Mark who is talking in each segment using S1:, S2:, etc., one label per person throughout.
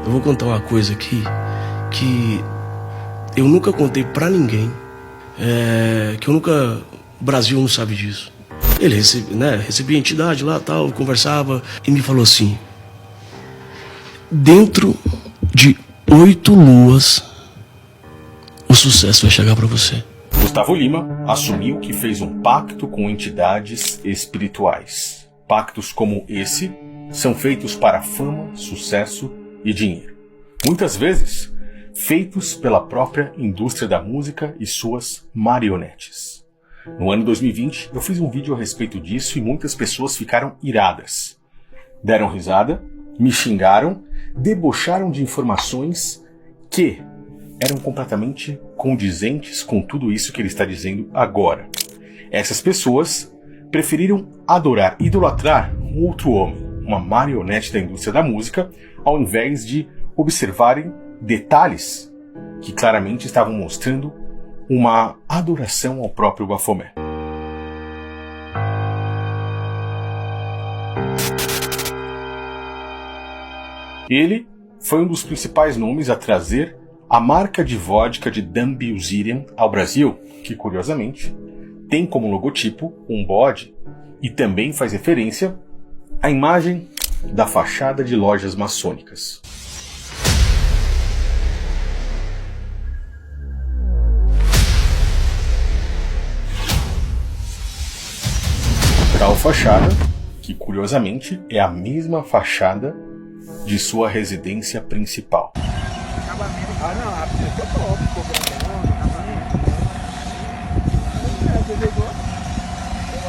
S1: Eu vou contar uma coisa aqui que eu nunca contei pra ninguém, que eu nunca... O Brasil não sabe disso. Ele recebia entidade lá, tal, conversava e me falou assim: dentro de 8 luas, o sucesso vai chegar pra você.
S2: Gustavo Lima assumiu que fez um pacto com entidades espirituais. Pactos como esse são feitos para fama, sucesso e dinheiro. Muitas vezes, feitos pela própria indústria da música e suas marionetes. No ano 2020, eu fiz um vídeo a respeito disso e muitas pessoas ficaram iradas. Deram risada, me xingaram, debocharam de informações que eram completamente condizentes com tudo isso que ele está dizendo agora. Essas pessoas preferiram adorar, idolatrar um outro homem, uma marionete da indústria da música, ao invés de observarem detalhes que claramente estavam mostrando uma adoração ao próprio Bafomé. Ele foi um dos principais nomes a trazer a marca de vodka de Dan Bilzerian ao Brasil, que curiosamente tem como logotipo um bode e também faz referência à imagem da fachada de lojas maçônicas. Tal fachada, que curiosamente é a mesma fachada de sua residência principal.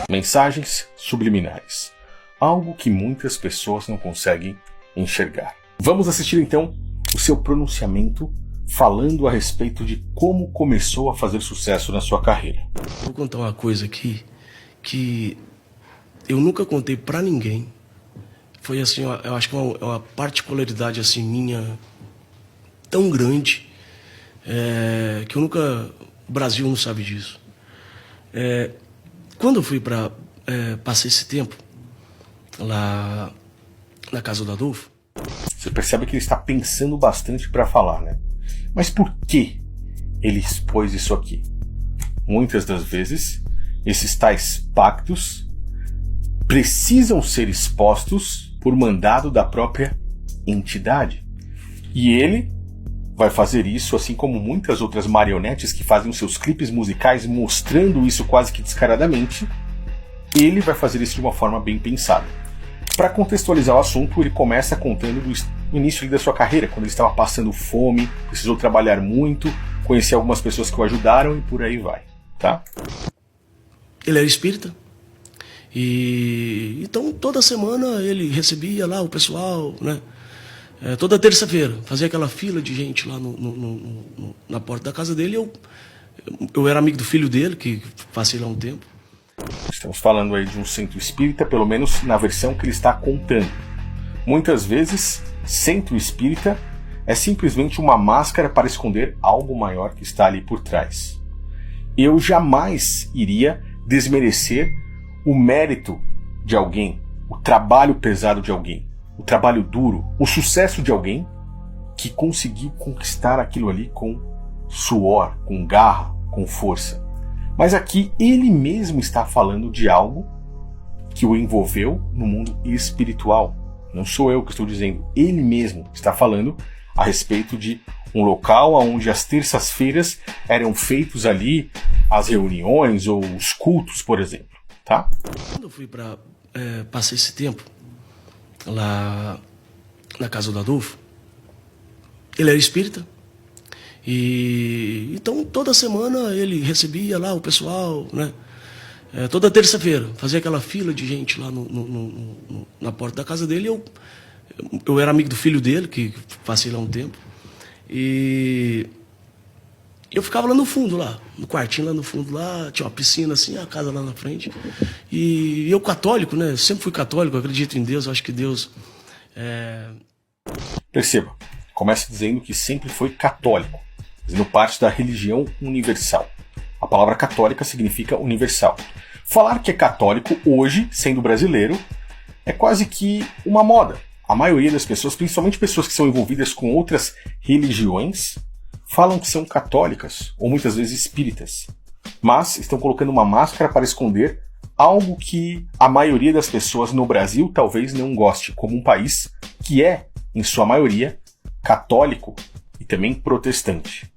S2: Mensagens subliminares. Algo que muitas pessoas não conseguem enxergar. Vamos assistir então o seu pronunciamento falando a respeito de como começou a fazer sucesso na sua carreira.
S1: Vou contar uma coisa aqui que eu nunca contei pra ninguém. Foi assim, eu acho que é uma particularidade assim minha tão grande, que eu nunca... O Brasil não sabe disso. Quando eu fui passei esse tempo lá na casa do Adolfo.
S2: Você percebe que ele está pensando bastante para falar, né? Mas por que ele expôs isso aqui? Muitas das vezes, esses tais pactos precisam ser expostos por mandado da própria entidade. E ele vai fazer isso, assim como muitas outras marionetes que fazem os seus clipes musicais mostrando isso quase que descaradamente. Ele vai fazer isso de uma forma bem pensada. Para contextualizar o assunto, ele começa contando do início da sua carreira, quando ele estava passando fome, precisou trabalhar muito, conhecer algumas pessoas que o ajudaram e por aí vai, tá?
S1: Ele era espírita. E então toda semana ele recebia lá o pessoal, né? Toda terça-feira fazia aquela fila de gente lá na porta da casa dele. Eu era amigo do filho dele, que passei lá um tempo.
S2: Estamos falando aí de um centro espírita, pelo menos na versão que ele está contando. Muitas vezes, centro espírita é simplesmente uma máscara para esconder algo maior que está ali por trás. Eu jamais iria desmerecer o mérito de alguém, o trabalho pesado de alguém, o trabalho duro, o sucesso de alguém que conseguiu conquistar aquilo ali com suor, com garra, com força. Mas aqui ele mesmo está falando de algo que o envolveu no mundo espiritual. Não sou eu que estou dizendo, ele mesmo está falando a respeito de um local onde as terças-feiras eram feitos ali as reuniões ou os cultos, por exemplo. Tá?
S1: Quando eu fui passei esse tempo lá na casa do Adolfo, ele era espírita. E então toda semana ele recebia lá o pessoal, né? Toda terça-feira fazia aquela fila de gente lá na porta da casa dele. Eu era amigo do filho dele, que passei lá um tempo. E eu ficava lá no fundo, lá, no quartinho lá no fundo, lá, tinha uma piscina assim, a casa lá na frente. E eu católico, né? Sempre fui católico, acredito em Deus, acho que Deus...
S2: Perceba, começa dizendo que sempre foi católico, fazendo parte da religião universal. A palavra católica significa universal. Falar que é católico hoje, sendo brasileiro, é quase que uma moda. a maioria das pessoas, principalmente pessoas que são envolvidas com outras religiões, falam que são católicas ou muitas vezes espíritas, mas estão colocando uma máscara para esconder algo que a maioria das pessoas no Brasil talvez não goste, como um país que é, em sua maioria, católico e também protestante.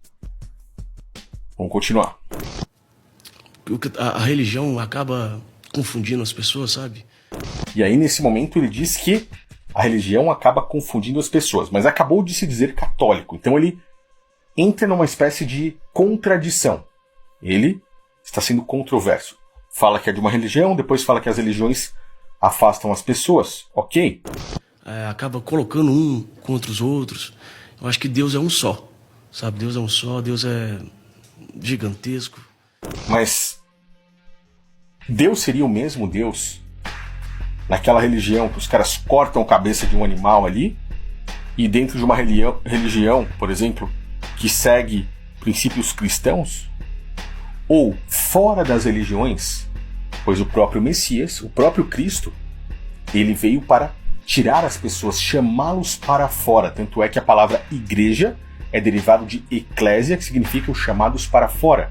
S2: Vamos continuar.
S1: A religião acaba confundindo as pessoas, sabe?
S2: E aí, nesse momento, ele diz que a religião acaba confundindo as pessoas, mas acabou de se dizer católico. Então ele entra numa espécie de contradição. Ele está sendo controverso. Fala que é de uma religião, depois fala que as religiões afastam as pessoas. Ok.
S1: Acaba colocando um contra os outros. Eu acho que Deus é um só, sabe? Deus é um só, Deus é gigantesco.
S2: Mas Deus seria o mesmo Deus naquela religião que os caras cortam a cabeça de um animal ali, e dentro de uma religião, por exemplo, que segue princípios cristãos? Ou fora das religiões, pois o próprio Messias, o próprio Cristo, ele veio para tirar as pessoas, chamá-los para fora. Tanto é que a palavra igreja é derivado de eclésia, que significa os chamados para fora.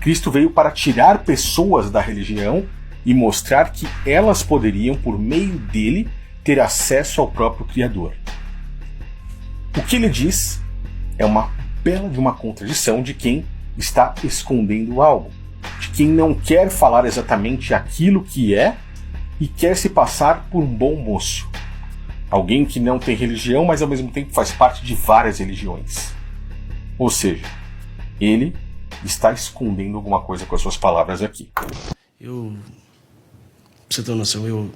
S2: Cristo veio para tirar pessoas da religião e mostrar que elas poderiam, por meio dele, ter acesso ao próprio Criador. O que ele diz é uma bela de uma contradição de quem está escondendo algo, de quem não quer falar exatamente aquilo que é e quer se passar por um bom moço. Alguém que não tem religião, mas ao mesmo tempo faz parte de várias religiões. Ou seja, ele está escondendo alguma coisa com as suas palavras aqui.
S1: Pra você ter uma noção, eu